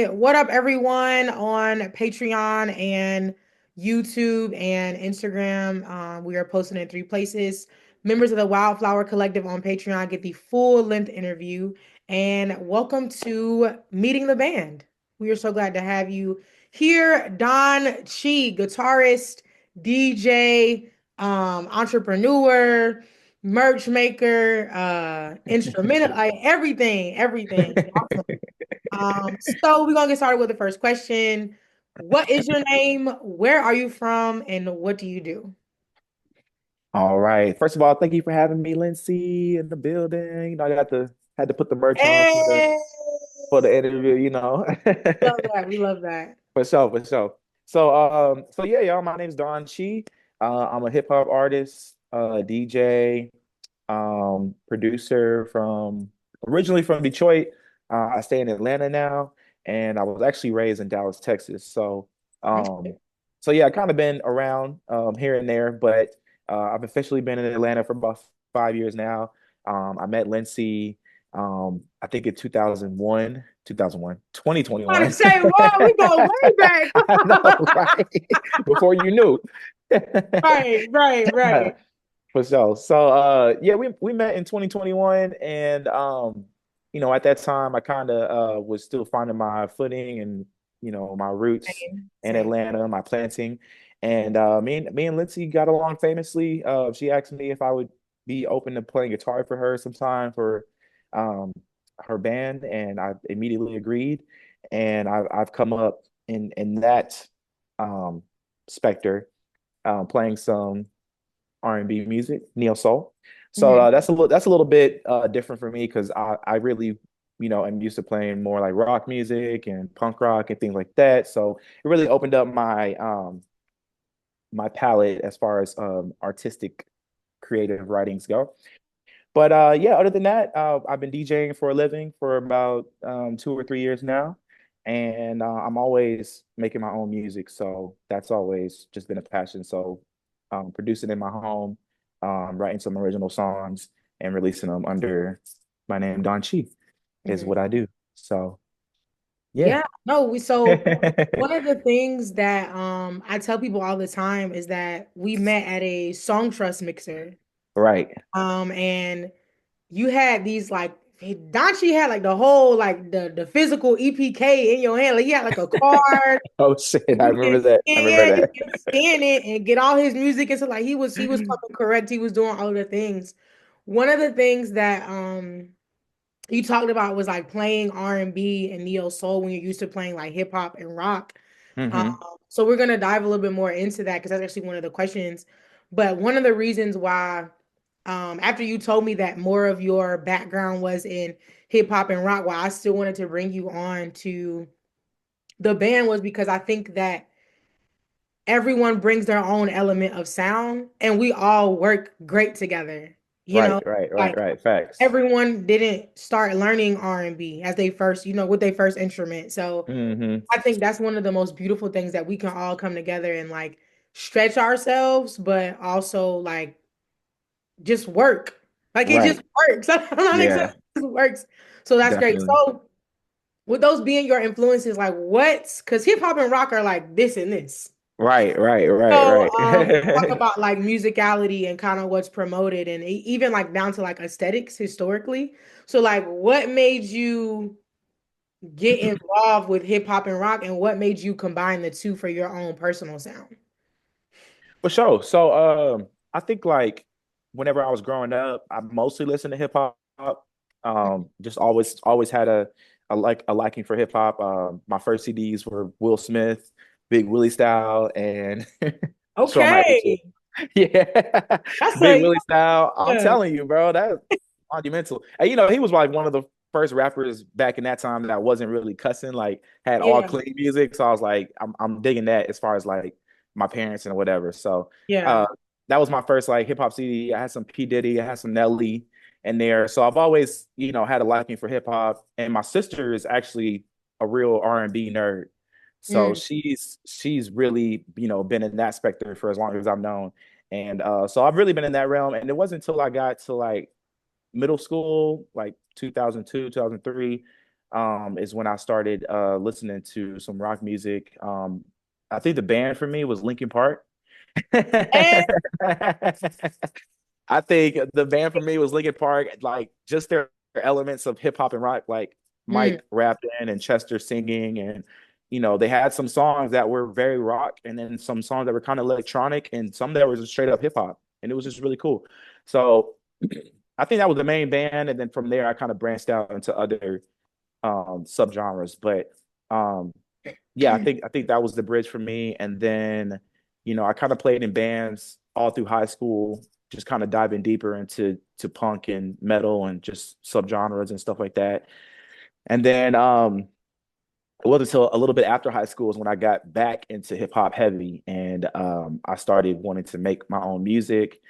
What up, everyone on Patreon and YouTube and Instagram? We are posting in three places. Members of the Wildflower Collective on Patreon get the full length interview. And welcome to Meeting the Band. We are so glad to have you here. Donn Chii, guitarist, DJ, entrepreneur, merch maker, instrumental, like everything. So we're gonna get started with the first question. What is your name? Where are you from? And what do you do? All right. First of all, thank you for having me, Lenci, in the building. I had to put the merch on for the Hey, interview, love that. We love that. For sure, for sure. So yeah, y'all, my name's Donn Chii. I'm a hip hop artist, DJ, producer from originally from Detroit. I stay in Atlanta now, and I was actually raised in Dallas, Texas. Um, so yeah, I kind of been around here and there, but I've officially been in Atlanta for about 5 years now. I met Lenci, I think in 2001, I'm about 2021. to say, whoa, we go way back. I know, right? Before you knew. Right. For sure. So yeah, we met in 2021 and at that time I kind of was still finding my footing and my roots in Same. Atlanta, my planting. And me and Lindsay got along famously. She asked me if I would be open to playing guitar for her sometime for um her band, and I immediately agreed. And I've come up in that um specter, playing some R&B music, neo soul. So Mhm. that's a little bit different for me because I really am used to playing more like rock music and punk rock and things like that. So it really opened up my palette as far as artistic creative writings go. But yeah, other than that, I've been DJing for a living for about 2 or 3 years now, and I'm always making my own music. So that's always just been a passion. So producing in my home, writing some original songs, and releasing them under my name, Donn Chii, is Mhm. what I do. So yeah. Yeah, no, so one of the things that I tell people all the time is that we met at a Songtrust mixer. Right. And you had these like Donn Chii had like the whole like the physical EPK in your hand. Like you had like a card. Oh shit, I You can remember that. I remember you that. can scan it and get all his music. And so like he was talking correct. He was doing all of the things. One of the things that you talked about was like playing R&B and neo soul when you're used to playing like hip hop and rock. Um, Hmm. so we're gonna dive a little bit more into that because that's actually one of the questions. But one of the reasons why, after you told me that more of your background was in hip hop and rock, why I still wanted to bring you on to the band was because I think that everyone brings their own element of sound and we all work great together. You Right, know, right, right, like right. Facts. everyone didn't start learning R&B as they first, with their first instrument. So Hmm. I think that's one of the most beautiful things that we can all come together and like stretch ourselves, but also like just work. Like it just Right. works. I don't know how to explain Yeah, it. It just works. So that's great. definitely. So with those being your influences, like what's because hip hop and rock are like this and this. Right, right, right, So talk right. about like musicality and kind of what's promoted and even like down to like aesthetics historically. So like what made you get involved with hip hop and rock and what made you combine the two for your own personal sound? For sure. So I think like whenever I was growing up, I mostly listened to hip hop. Just always had a liking for hip hop. My first CDs were Will Smith, Big Willie style, and Storm Okay. Yeah, That's Big a Willie style. I'm yeah. telling you, bro, that's monumental. And he was like one of the first rappers back in that time that wasn't really cussing, like had all Yeah. clean music. So I was like, I'm digging that as far as like my parents and whatever. So Yeah. uh that was my first like hip hop CD. I had some P. Diddy, I had some Nelly in there. So I've always, had a liking for hip hop. And my sister is actually a real R&B nerd. So Mm. she's really, been in that specter for as long as I've known. And so I've really been in that realm. And it wasn't until I got to like middle school, like 2002, 2003, is when I started listening to some rock music. I think the band for me was Linkin Park. And I think the band for me was Linkin Park, like just their elements of hip hop and rock, like mm, Mike rapping and Chester singing, and they had some songs that were very rock, and then some songs that were kind of electronic, and some that were just straight up hip hop, and it was just really cool. So I think that was the main band, and then from there I kind of branched out into other subgenres, but um yeah, I think that was the bridge for me. And then, I kind of played in bands all through high school, just kind of diving deeper into punk and metal and just subgenres and stuff like that. And then it wasn't until a little bit after high school is when I got back into hip hop heavy, and I started wanting to make my own music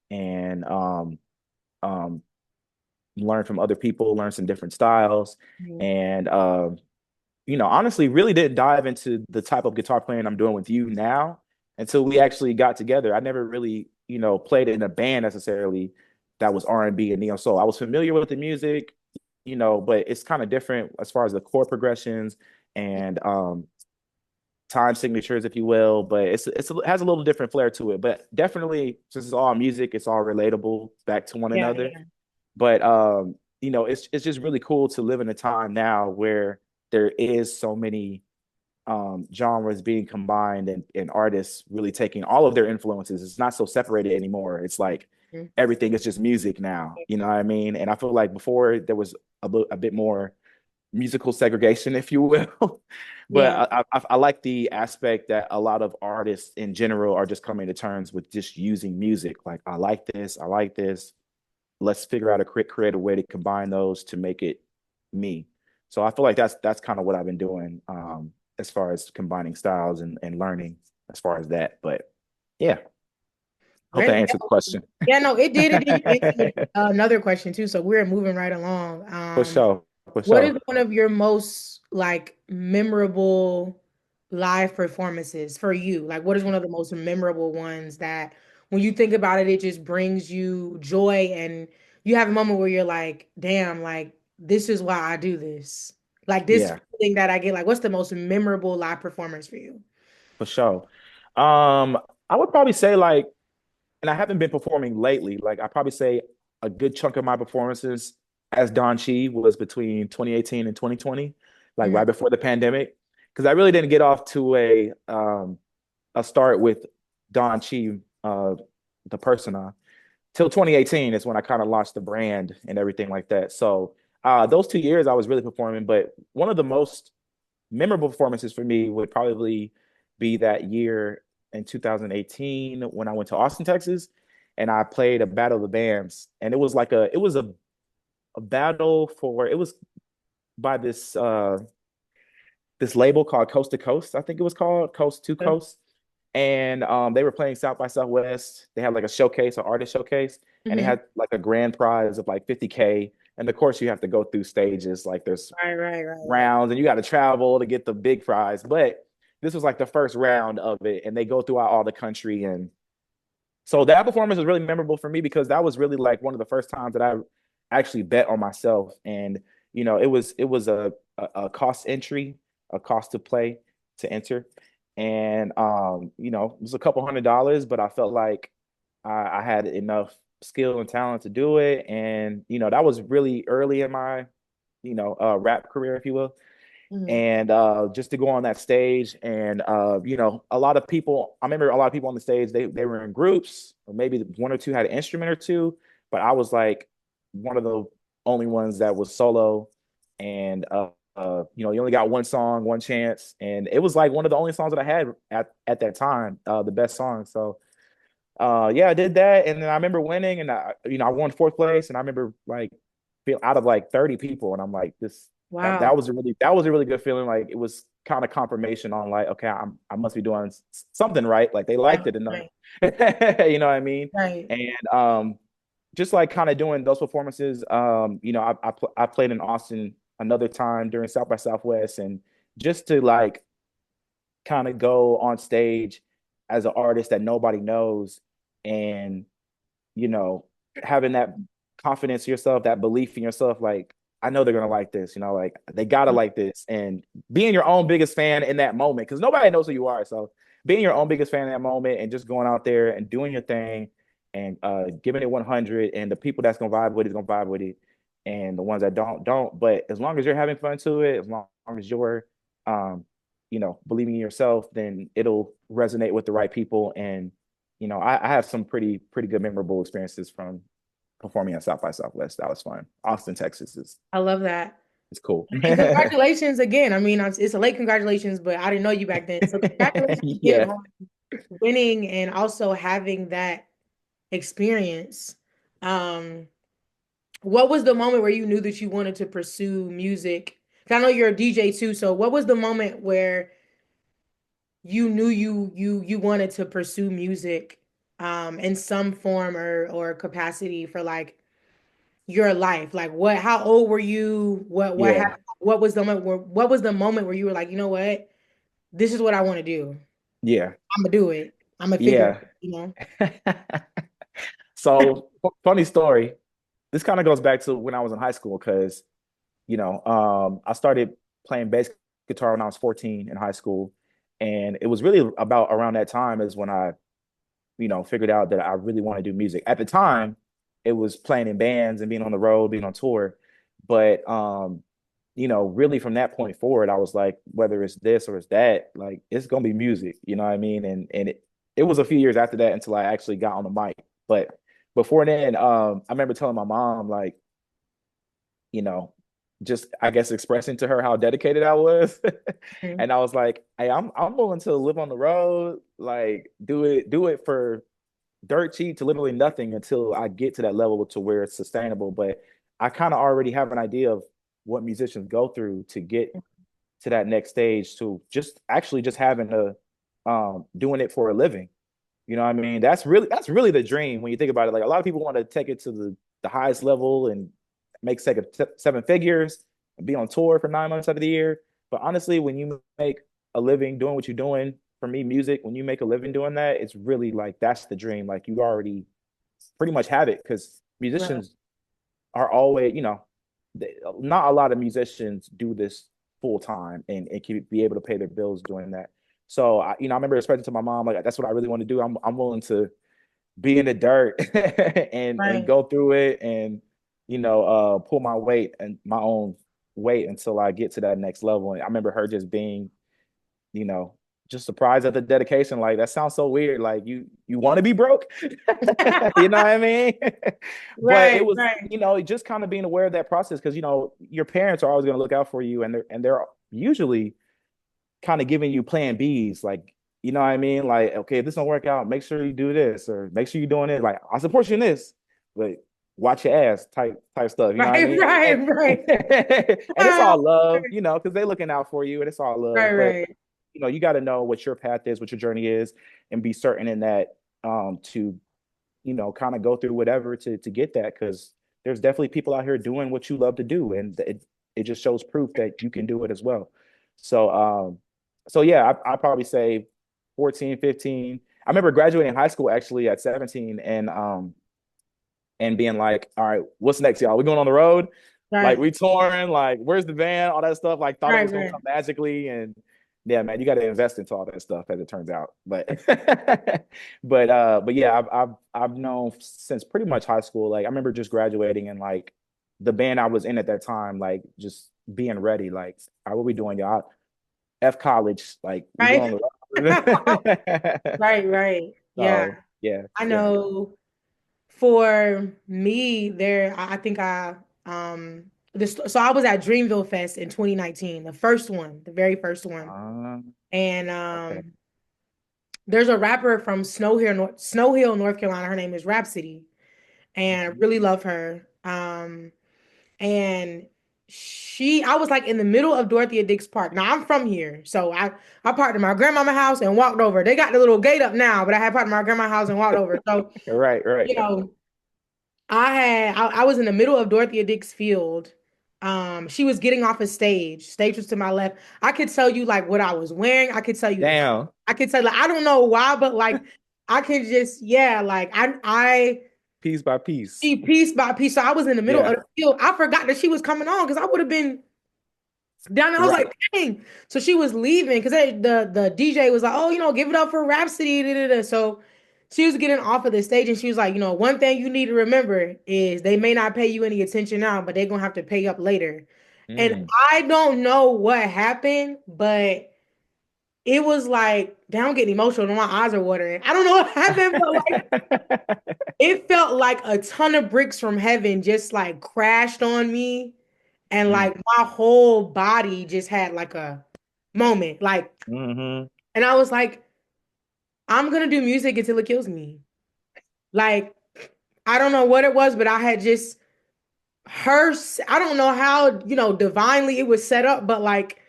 and um, learn from other people, learn some different styles, mm, and honestly, really didn't dive into the type of guitar playing I'm doing with you now until we actually got together. I never really, played in a band necessarily that was R&B and neo soul. I was familiar with the music, but it's kind of different as far as the chord progressions and time signatures, if you will. But it has a little different flair to it. But definitely, since it's all music, it's all relatable back to one yeah, another. yeah. But it's just really cool to live in a time now where there is so many genres being combined, and artists really taking all of their influences. It's not so separated anymore. It's like Mm, everything is just music now. You know what I mean? And I feel like before there was a bit more musical segregation, if you will. yeah. But I like the aspect that a lot of artists in general are just coming to terms with just using music. Like, I like this, I like this. Let's figure out a creative way to combine those to make it me. So I feel like that's kind of what I've been doing as far as combining styles and learning as far as that. But yeah, hope that Great. answered the question. Yeah, no, it did. It did. You answered another question too, so we're moving right along. For sure, for What is sure. one of your most like memorable live performances for you? Like, what is one of the most memorable ones that when you think about it, it just brings you joy and you have a moment where you're like, damn, like this is why I do this. Like this Yeah, feeling that I get, like, what's the most memorable live performance for you? for sure. I would probably say, like, and I haven't been performing lately. Like, I probably say a good chunk of my performances as Donn Chii was between 2018 and 2020, like Mhm. right before the pandemic, because I really didn't get off to a start with Donn Chii, the persona, till 2018 is when I kind of launched the brand and everything like that. So those 2 years I was really performing, but one of the most memorable performances for me would probably be that year in 2018 when I went to Austin, Texas, and I played a battle of the bands, and it was a battle for it was by this label called Coast to Coast. I think it was called Coast to Coast. And they were playing South by Southwest. They had like a showcase, an artist showcase, and they Mhm. had like a grand prize of like 50K. And of course, you have to go through stages, like there's Right, right, right, right. rounds, and you got to travel to get the big prize. But this was like the first round of it, and they go throughout all the country. And so that performance was really memorable for me because that was really like one of the first times that I actually bet on myself. And it was a cost entry, a cost to play to enter. And it was a couple $100, but I felt like I had enough skill and talent to do it. And that was really early in my rap career, if you will. Mhm. And just to go on that stage, and a lot of people, I remember a lot of people on the stage, they were in groups, or maybe one or two had an instrument or two, but I was like one of the only ones that was solo. And you only got one song, one chance, and it was like one of the only songs that I had at that time, the best song. So yeah, I did that, and then I remember winning, and I won fourth place, and I remember like feel out of like 30 people, and I'm like, this that Wow. that was a really good feeling. Like, it was kind of confirmation on, like, okay, I must be doing something right. Like, they Right, liked it enough. right, You know what I mean? right. And just like kind of doing those performances. I played in Austin another time during South by Southwest, and just to like kind of go on stage as an artist that nobody knows, and you know having that confidence in yourself, that belief in yourself, like, I know they're gonna like this, like they gotta like this. And being your own biggest fan in that moment, because nobody knows who you are. So being your own biggest fan in that moment and just going out there and doing your thing and giving it 100, and the people that's gonna vibe with it is gonna vibe with it. And the ones that don't. But as long as you're having fun to it, as long as you're um, believing in yourself, then it'll resonate with the right people. And I have some pretty good memorable experiences from performing at South by Southwest. That was fun. Austin, Texas is I love that. it's cool. And congratulations again. I mean, it's a late congratulations, but I didn't know you back then. So congratulations again Yeah, on winning and also having that experience. Um, what was the moment where you knew that you wanted to pursue music? 'Cause I know you're a DJ too. So what was the moment where you knew you wanted to pursue music in some form or capacity for like your life? Like how old were you? What yeah, happened? What was the moment where you were like, you know what? This is what I want to do. yeah, I'm gonna do it. I'm gonna figure yeah. it, you know. So funny story. This kind of goes back to when I was in high school because I started playing bass guitar when I was 14 in high school, and it was really about around that time is when I figured out that I really want to do music. At the time, it was playing in bands and being on the road, being on tour. But really from that point forward, I was like, whether it's this or it's that, like it's gonna be music, you know what I mean? And it was a few years after that until I actually got on the mic. But before then, I remember telling my mom, like, you know, just I guess expressing to her how dedicated I was. Mhm. And I was like, hey, I'm willing to live on the road, like do it for dirt cheap to literally nothing until I get to that level to where it's sustainable. But I kind of already have an idea of what musicians go through to get to that next stage to just actually just having a doing it for a living. You know what I mean? That's really the dream when you think about it. Like a lot of people want to take it to the highest level and make seven figures and be on tour for 9 months out of the year. But honestly, when you make a living doing what you're doing, for me, music, when you make a living doing that, it's really like that's the dream. Like you already pretty much have it because Right. musicians are always, not a lot of musicians do this full time and can be able to pay their bills doing that. So I remember expressing to my mom like that's what I really want to do. I'm willing to be in the dirt and Right. go through it and pull my weight and my own weight until I get to that next level. And I remember her just being you know, just surprised at the dedication. Like that sounds so weird. Like you want to be broke, you know what I mean? But it Right, was, right. just kind of being aware of that process because your parents are always going to look out for you, and they're usually kind of giving you plan Bs, like you know what I mean? Like okay, if this don't work out, make sure you do this or make sure you're doing it. Like I support you in this, but watch your ass type stuff. You know what I Right, mean? right, right. And it's Wow. all love, because they're looking out for you, and it's all love. Right, But right. you got to know what your path is, what your journey is, and be certain in that to kind of go through whatever to get that because there's definitely people out here doing what you love to do, and it just shows proof that you can do it as well. So yeah, I probably say 14, 15. I remember graduating high school actually at 17 and being like, all right, what's next, y'all? We going on the road? Like Right, we touring, like where's the van? All that stuff. Like thought it right, was gonna right. come magically. And yeah, man, you got to invest into all that stuff as it turns out. But but yeah, I've known since pretty much high school. Like I remember just graduating and like the band I was in at that time, like just being ready. Like, all right, what we doing, y'all? F college, like we Right. going on the road. Right, right. Yeah. So yeah, I yeah. know for me I think this so I was at Dreamville Fest in 2019, the first one, the very first one. And Okay. there's a rapper from Snow Hill, North Carolina. Her name is Rhapsody, and I Mhm. really love her. And I was like in the middle of Dorothea Dix Park. Now I'm from here, so I parked at my grandmama house and walked over. They got the little gate up now, but I had parked at my grandma's house and walked over. So Right, right. you know, I was in the middle of Dorothea Dix Field. She was getting off a stage. Stage was to my left. I could tell you like what I was wearing. I could tell you I could tell like I don't know why, but like I could just yeah, like I piece by piece. She piece by piece. So I was in the middle of Yeah. the field. I forgot that she was coming on because I would have been down there. I was Right. like, dang. So she was leaving because the DJ was like, oh, give it up for Rhapsody. Da, da, da. So she was getting off of the stage and she was like, one thing you need to remember is they may not pay you any attention now, but they're gonna have to pay up later. And Mm. I don't know what happened, but it was like, damn, I'm getting emotional and my eyes are watering. I don't know what happened, but like it felt like a ton of bricks from heaven just like crashed on me. And Mm. like my whole body just had like a moment. Like, Hmm. and I was like, I'm gonna do music until it kills me. Like, I don't know what it was, but I had just I don't know how, divinely it was set up, but like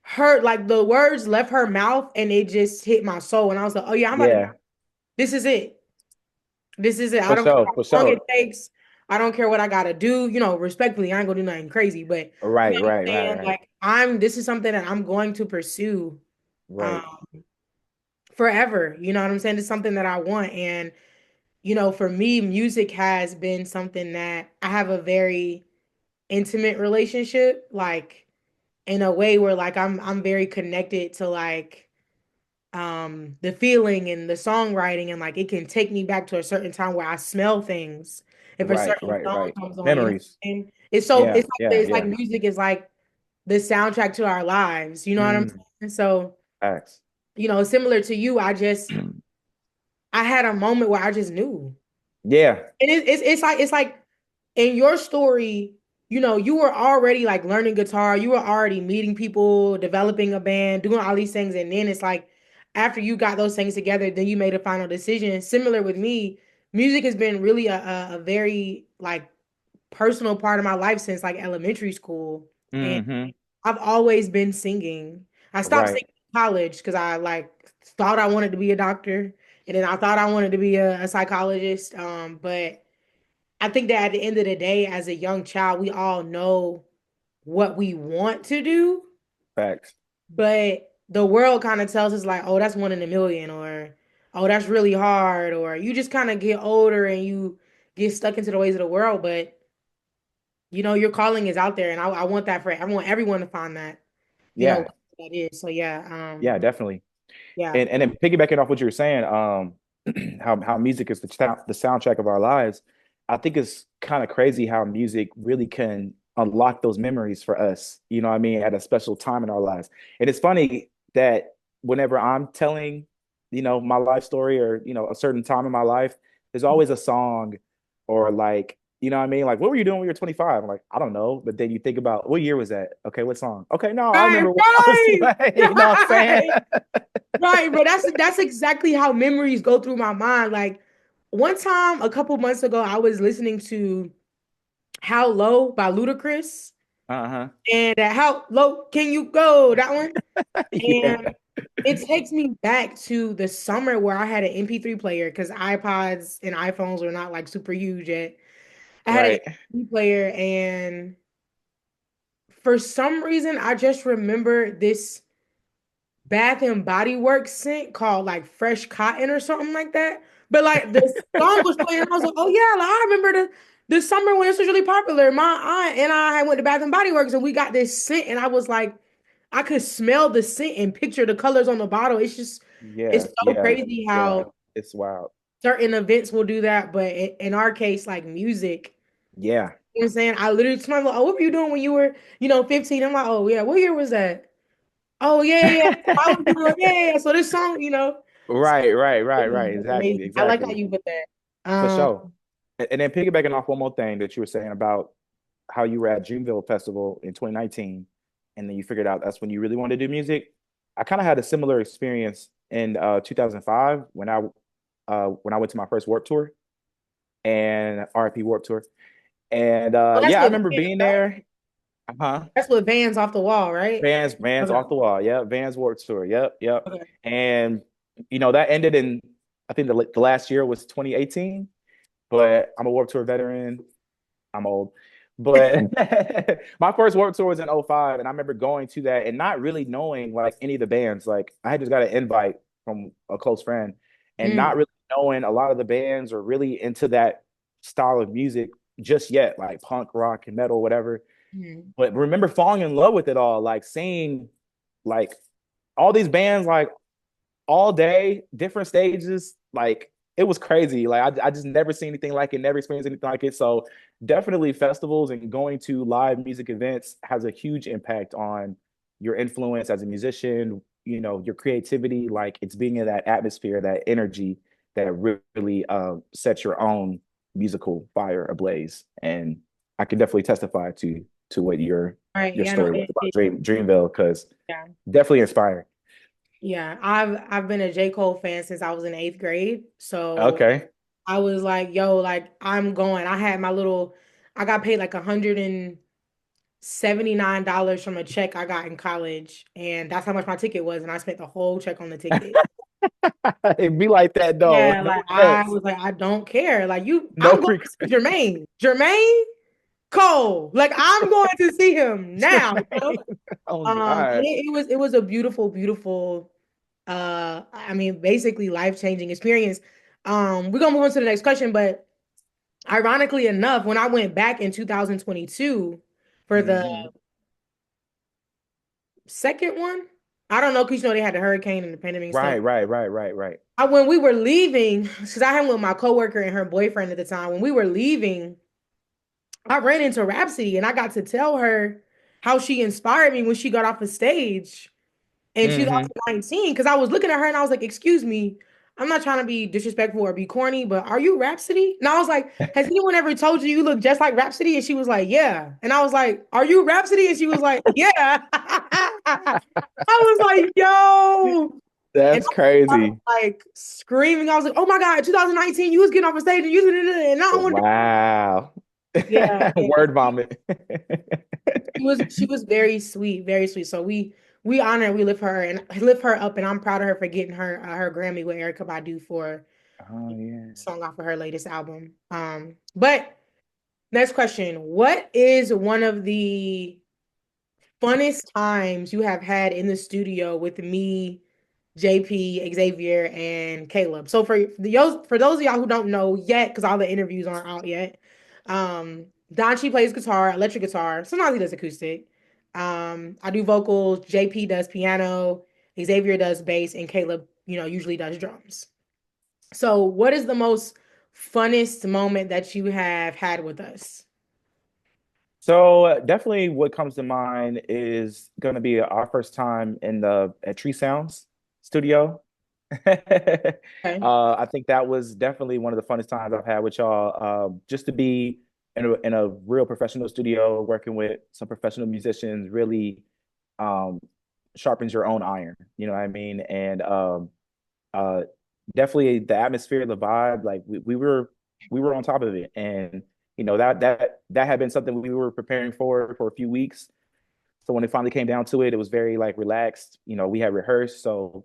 her, like the words left her mouth and it just hit my soul. And I was like, oh yeah, I'm about to, Yeah, this is it. This is it. I for don't care sure, how for long it sure. takes. I don't care what I gotta do. Respectfully, I ain't gonna do nothing crazy, but you know Right, what right, I'm right, saying? right, Like this is something that I'm going to pursue um right, forever. You know what I'm saying? It's something that I want. And, for me, music has been something that I have a very intimate relationship, like in a way where like I'm very connected to like the feeling and the songwriting and like it can take me back to a certain time where I smell things if a right, certain right, song right. comes on, Memories. and it's so Yeah, yeah, it's like yeah. music is like the soundtrack to our lives, you know what I'm Mm, saying? So, facts. similar to you, I had a moment where I just knew. Yeah, And it's like in your story, you were already like learning guitar, you were already meeting people, developing a band, doing all these things, and then it's like after you got those things together, then you made a final decision. Similar with me, music has been really a very like personal part of my life since like elementary school, and hmm, I've always been singing. I stopped right, singing in college because I like thought I wanted to be a doctor, and then I thought I wanted to be a psychologist, but I think that at the end of the day, as a young child, we all know what we want to do, facts. but the world kind of tells us like, oh, that's one in a million, or oh, that's really hard, or you just kind of get older and you get stuck into the ways of the world. But your calling is out there, and I want that I want everyone to find that, Yeah, what that is. So yeah, yeah, definitely. yeah. And then piggybacking off what you were saying, how music is the soundtrack of our lives. I think it's kind of crazy how music really can unlock those memories for us. You know what I mean? At a special time in our lives. And it's funny that whenever I'm telling, my life story or a certain time in my life, there's always a song or like. You know what I mean? Like, what were you doing when you were 25? I'm like, I don't know. But then you think about what year was that? Okay, what song? Okay, no, I Right, remember when I was right, like, you know what I'm saying? right. Right, bro. That's exactly how memories go through my mind. Like one time, a couple months ago, I was listening to "How Low" by Ludacris, Uh-huh. and "How Low Can You Go?" That one, Yeah, and it takes me back to the summer where I had an MP3 player because iPods and iPhones were not like super huge yet. I had an right. MP3 player, and for some reason, I just remember this Bath and Body Works scent called like Fresh Cotton or something like that. But like the song was playing, and I was like, oh yeah, like I remember the summer when this was really popular. My aunt and I had went to Bath and Body Works and we got this scent, and I was like, I could smell the scent and picture the colors on the bottle. It's Yeah, so yeah, crazy yeah. how It's wild. certain events will do that, but in our case, like music, Yeah. you know what I'm saying? I literally, somebody like, oh, what were you doing when you were, 15? I'm like, oh yeah, what year was that? Oh yeah, yeah, yeah. I was doing, yeah, yeah, yeah. So this song, so Right, right, right, right. it's Exactly, amazing. I like how exactly. you put that. For sure. And then piggybacking off one more thing that you were saying about how you were at Dreamville Festival in 2019, and then you figured out that's when you really wanted to do music. I kind of had a similar experience in 2005 when I went to my first Warp Tour and RIP Warp Tour. And Oh, that's yeah, I with remember Vans, being right? there. Uh-huh. That's with Vans off the wall, right? Vans Okay. off the wall. Yep. Vans Warped Tour. Yep. Yep. Okay. And that ended in I think the last year was 2018. But I'm a Warped Tour veteran. I'm old. But my first Warped Tour was in '05, and I remember going to that and not really knowing like any of the bands. Like I had just got an invite from a close friend and Mm, not really knowing a lot of the bands or really into that style of music just yet, like punk, rock, and metal, whatever. Mhm. But remember falling in love with it all, like seeing like all these bands like all day, different stages. Like it was crazy. Like I just never seen anything like it, never experienced anything like it. So definitely festivals and going to live music events has a huge impact on your influence as a musician, you know, your creativity. Like it's being in that atmosphere, that energy that really sets your own musical fire ablaze. And I can definitely testify to what Right. your Yeah, no, story was about Dreamville, because yeah. definitely inspiring. Yeah. I've been a J. Cole fan since I was in eighth grade. So Okay. I was like, yo, like I'm going. I had my little I got paid like $179 from a check I got in college. And that's how much my ticket was. And I spent the whole check on the ticket. It be like that though. Yeah, No like I offense. was like, I don't care. Like No I'm going to see regret. Jermaine. Jermaine Cole. Like I'm going to see him now. You know? Jermaine. Oh And God. it was a beautiful, beautiful I mean, basically life-changing experience. We're gonna move on to the next question, but ironically enough, when I went back in 2022 for the Hmm. second one, I don't know, because you know they had the hurricane and the pandemic and stuff. Right, right, right, right, right. When we were leaving, because I had with my coworker and her boyfriend at the time, when we were leaving, I ran into Rhapsody and I got to tell her how she inspired me when she got off the stage in Hmm. 2019, because I was looking at her and I was like, excuse me, I'm not trying to be disrespectful or be corny, but are you Rhapsody? And I was like, has anyone ever told you you look just like Rhapsody? And she was like, yeah. And I was like, are you Rhapsody? And she was like, yeah. I was like, yo. And That's I was crazy. like screaming. I was like, oh my God, 2019, you was getting off a stage and you and I don't want to. Wow. Yeah, yeah. Word vomit. She was very sweet, very sweet. So we honor and we lift her up, and I'm proud of her for getting her Grammy with Erykah Badu for Oh yeah. song off of her latest album. But next question: what is one of the funnest times you have had in the studio with me, JP, Xavier, and Caleb? So for those of y'all who don't know yet, because all the interviews aren't out yet, Donn Chii plays guitar, electric guitar. Sometimes he does acoustic. I do vocals. JP does piano. Xavier does bass, and Caleb, usually does drums. So, what is the most funnest moment that you have had with us? So definitely what comes to mind is going to be our first time in the at Tree Sounds studio. Okay. I think that was definitely one of the funnest times I've had with y'all. Just to be in a real professional studio, working with some professional musicians, really um, sharpens your own iron. You know what I mean? And uh, definitely the atmosphere, the vibe, like we were on top of it, and you know that had been something we were preparing for a few weeks. So when it finally came down to it, it was very like relaxed. You know, we had rehearsed, so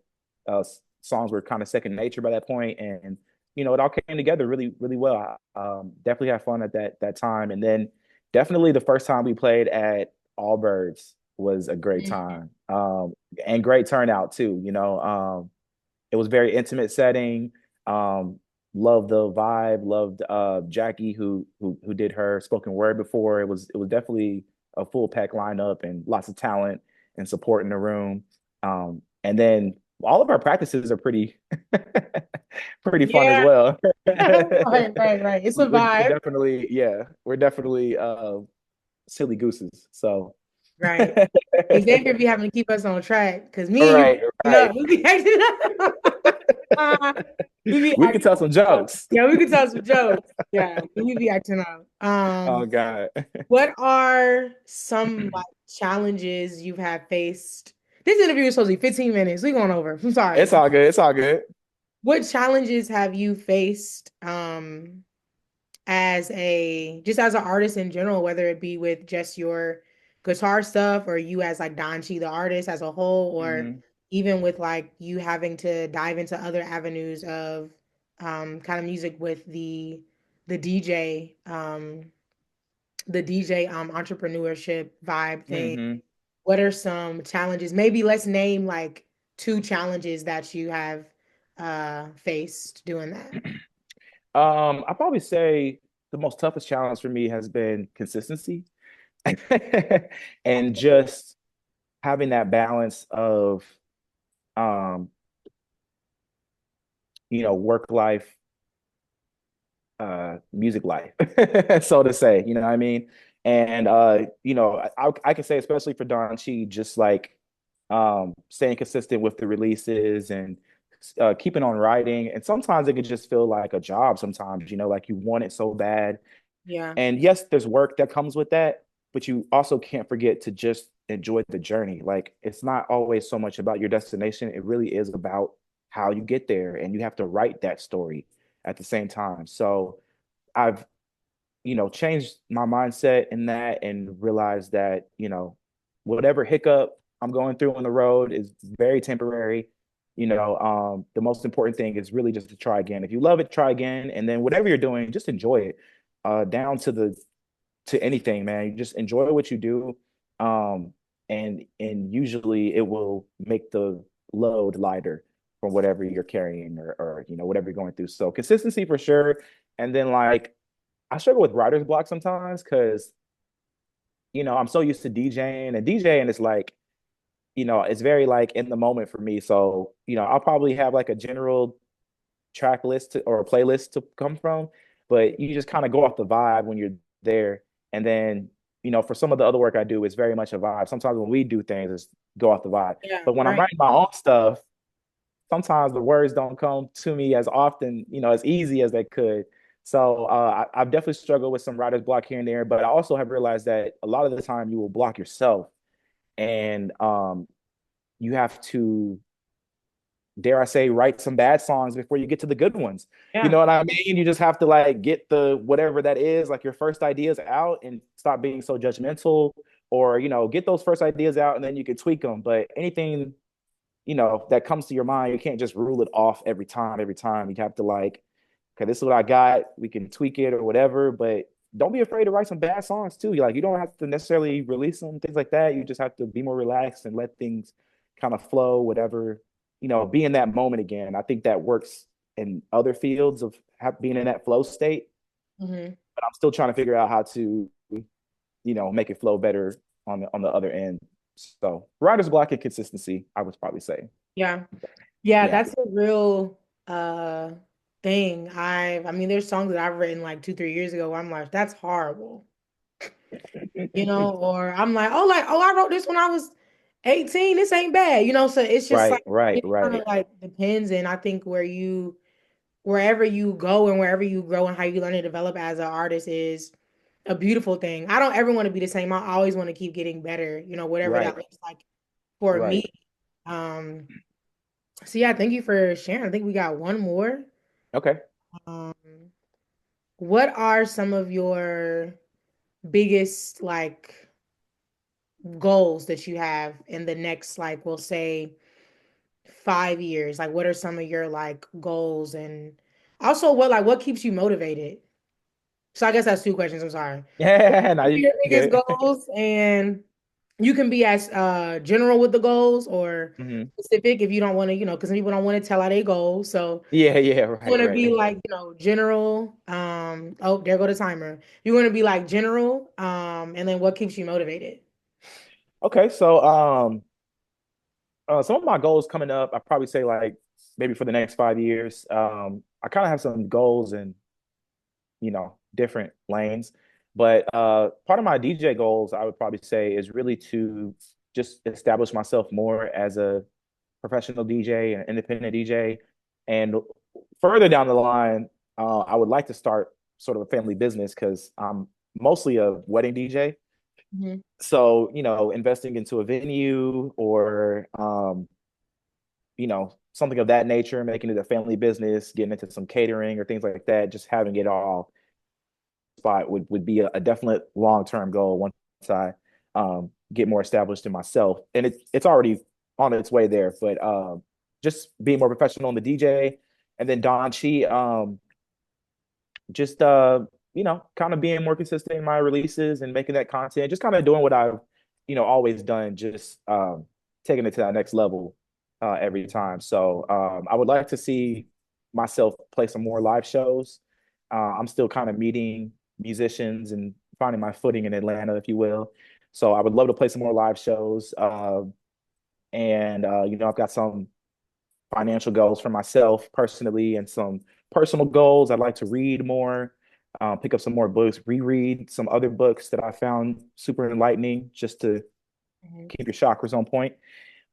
songs were kind of second nature by that point, and you know, it all came together really, really well. Definitely had fun at that time, and then definitely the first time we played at Allbirds was a great Mhm. time, and great turnout too. You know, it was very intimate setting. Um, loved the vibe. Loved Jackie who did her spoken word before. It was definitely a full pack lineup and lots of talent and support in the room. And then all of our practices are pretty pretty fun as Yeah. well. Right, right, right. It's a We're vibe. definitely, yeah, we're definitely silly gooses. So Right. Xavier be having to keep us on track because me and you right, be acting right. up. We be acting up. We be We can acting tell some up. jokes. Yeah, we can tell some jokes. Yeah, we be acting up. Oh God. What are some like challenges you have faced? This interview is supposed to be 15 minutes. We going over. I'm It's sorry. all good. It's all good. What challenges have you faced as an artist in general, whether it be with just your guitar stuff or you as like Donn Chii, the artist as a whole, or Hmm. even with like you having to dive into other avenues of kind of music with the DJ entrepreneurship vibe thing. Hmm. What are some challenges? Maybe let's name like two challenges that you have faced doing that. I probably say. the most toughest challenge for me has been consistency and just having that balance of um, work life, music life, so to say, you know what I mean? And I can say especially for Donn Chii, just like staying consistent with the releases and keeping on writing. And sometimes it can just feel like a job sometimes, like you want it so bad. Yeah. And yes, there's work that comes with that, but you also can't forget to just enjoy the journey. Like it's not always so much about your destination. It really is about how you get there, and you have to write that story at the same time. So I've, changed my mindset in that and realized that, whatever hiccup I'm going through on the road is very temporary. The most important thing is really just to try again. If you love it, try again. And then whatever you're doing, just enjoy it. Down to anything, man. You just enjoy what you do. Um, and usually it will make the load lighter from whatever you're carrying or whatever you're going through. So consistency for sure. And then like I struggle with writer's block sometimes because I'm so used to DJing is like, it's very like in the moment for me. So, I'll probably have like a general track list or a playlist to come from, but you just kind of go off the vibe when you're there. And then, for some of the other work I do, it's very much a vibe. Sometimes when we do things, it's go off the vibe. Yeah. But when I'm Right. writing my own stuff, sometimes the words don't come to me as often, as easy as they could. So I've definitely struggled with some writer's block here and there, but I also have realized that a lot of the time you will block yourself, and you have to, dare I say, write some bad songs before you get to the good ones. You Yeah. know what I mean? You just have to like get the whatever that is, like your first ideas out and stop being so judgmental, or get those first ideas out and then you can tweak them. But anything that comes to your mind, you can't just rule it off every time. Every time you have to like, okay, this is what I got. We can tweak it or whatever, but don't be afraid to write some bad songs too. Like you don't have to necessarily release them, things like that. You just have to be more relaxed and let things kind of flow, whatever, be in that moment again. I think that works in other fields of being in that flow state, Hmm. but I'm still trying to figure out how to, make it flow better on the other end. So writer's block and consistency, I would probably say. Yeah. Yeah, Yeah. that's a real uh thing. I mean, there's songs that I've written like 2, 3 years ago where I'm like, that's horrible. Or I'm like, oh, I wrote this when I was 18. This ain't bad, so it's just like Right, right, it kind of right, like depends. And I think wherever you go and wherever you grow and how you learn to develop as an artist is a beautiful thing. I don't ever want to be the same. I always want to keep getting better, whatever that right, looks like for me. right. Um, so yeah, thank you for sharing. I think we got one more. Okay. Um, what are some of your biggest like goals that you have in the next, like, we'll say 5 years? Like, what are some of your like goals, and also what keeps you motivated? So I guess that's two questions. I'm sorry. Yeah, now What are you your biggest good. goals? And you can be as general with the goals or Hmm. specific if you don't want to, because some people don't want to tell out their goals. So Yeah, yeah, you right, want to be right. like, general. Oh, there go the timer. You want to be like general. And then what keeps you motivated? Okay, so some of my goals coming up, I probably say like maybe for the next 5 years. I kind of have some goals in, different lanes, but part of my DJ goals, I would probably say, is really to just establish myself more as a professional DJ and independent DJ. And further down the line, I would like to start sort of a family business because I'm mostly a wedding DJ. Mhm. So, investing into a venue or, something of that nature, making it a family business, getting into some catering or things like that, just having it all spot would be a definite long-term goal once I get more established in myself. And it's already on its way there, but just being more professional in the DJ. And then Donn Chii, just kind of being more consistent in my releases and making that content, just kind of doing what I've always done, just taking it to that next level every time. So I would like to see myself play some more live shows. I'm still kind of meeting musicians and finding my footing in Atlanta, if you will. So I would love to play some more live shows. And you know, I've got some financial goals for myself personally and some personal goals. I'd like to read more, pick up some more books, reread some other books that I found super enlightening just to Mhm. keep your chakras on point,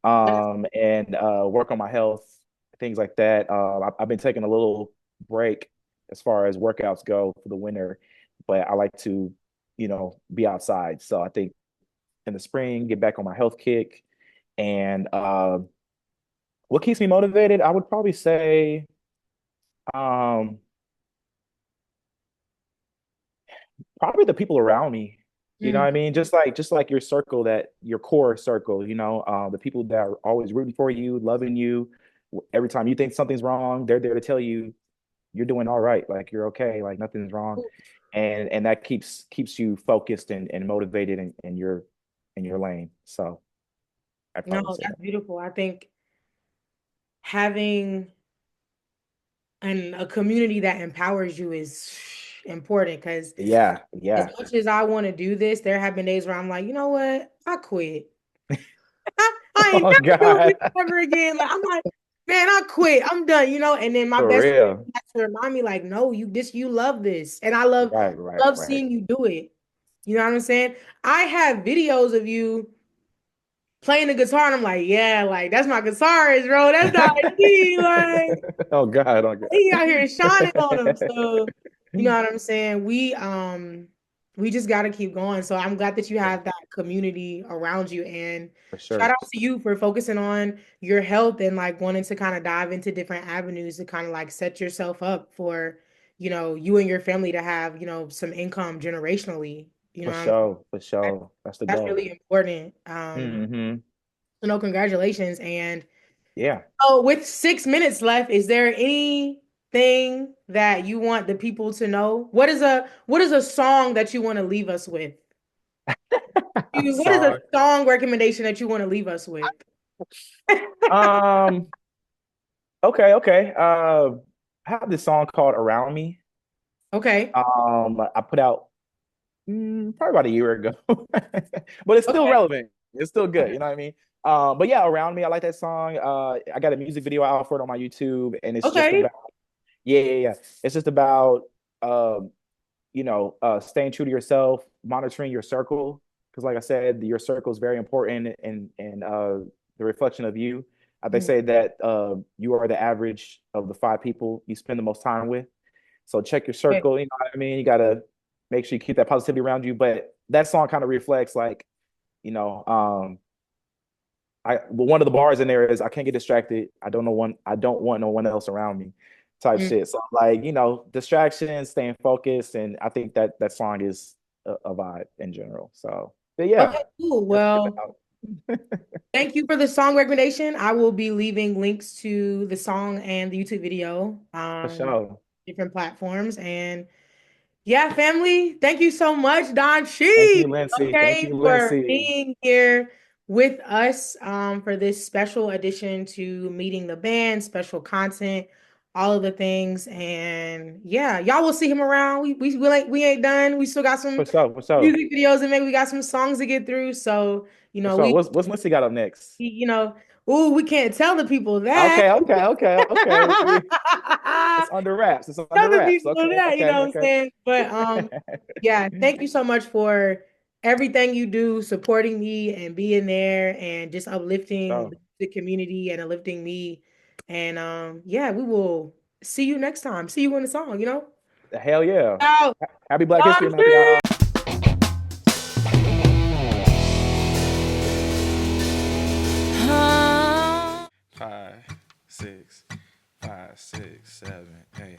That's and work on my health, things like that. I've been taking a little break as far as workouts go for the winter, but I like to, you know, be outside. So I think in the spring, get back on my health kick. And what keeps me motivated? I would probably say um, probably the people around me. You know what mm, I mean? Just like your circle, that your core circle, you know, the people that are always rooting for you, loving you. Every time you think something's wrong, they're there to tell you you're doing all right, like you're okay, like nothing's wrong. And that keeps you focused and motivated in your lane. So I'd no, probably say that's that. beautiful. I think having a community that empowers you is important because Yeah, as yeah. much as I want to do this, there have been days where I'm like, you know what? I quit. I ain't Oh never doing God. this ever again. Like I'm like, man, I quit. I'm done, you know. And then my For best friend real. has to remind me, like, no, you love this. And I Right, right, love right. seeing you do it. You know what I'm saying? I have videos of you playing the guitar, and I'm like, yeah, like that's my guitarist, bro. That's Donn Chii. Like Oh God, oh he out here shining on them. God. So, you know what I'm saying? We just gotta keep going. So I'm glad that you Yeah, have that community around you. And for shout sure. out to you for focusing on your health and like wanting to kind of dive into different avenues to kind of like set yourself up for, you and your family to have, some income generationally. You know For what I'm saying? sure. For sure. That's the That's goal. really important. Hmm. So no, congratulations. And Yeah. oh, with 6 minutes left, is there anything that you want the people to know? What is a song that you want to leave us with? What is a Song. song recommendation that you want to leave us with? Um, okay, okay. I have this song called Around Me. Okay. I put out probably about a year ago, but it's still Okay. relevant. It's still good. Okay. You know what I mean? But yeah, Around Me, I like that song. I got a music video out for it on my YouTube, and it's just Okay. about, yeah, yeah, yeah. It's just about, um, staying true to yourself, monitoring your circle. Because, like I said, your circle is very important, and the reflection of you. They Mhm. say that you are the average of the five people you spend the most time with. So check your Okay. circle. You know what I mean? You gotta make sure you keep that positivity around you. But that song kind of reflects, like, you know, one of the bars in there is, I can't get distracted. I don't want no one else around me, type Mm. shit. So like, distractions, staying focused, and I think that that song is a vibe in general. So, but yeah, Okay, cool. that's Well, about. thank you for the song recommendation. I will be leaving links to the song and the YouTube video For on sure. different platforms. And yeah, family, thank you so much, Donn Thank Chii, you, Lenci. Thank okay, you, for Lenci. being here with us for this special edition to meeting the band, special content, all of the things. And yeah, y'all will see him around. We ain't done. We still got some For sure. For sure. music videos and maybe we got some songs to get through. So, For sure. we, What's Lenci got up next? you know, ooh, we can't tell the people that. Okay, okay, okay, okay. It's under wraps. It's under Other wraps. people Okay, that, you okay, know what I'm okay. saying? But yeah, thank you so much for everything you do, supporting me and being there and just uplifting So, the community and uplifting me. And yeah, we will see you next time. See you in the song. hell yeah. Out. Happy Black History Month, Laundry. y'all. Five, six, 5, 6, 7, 8.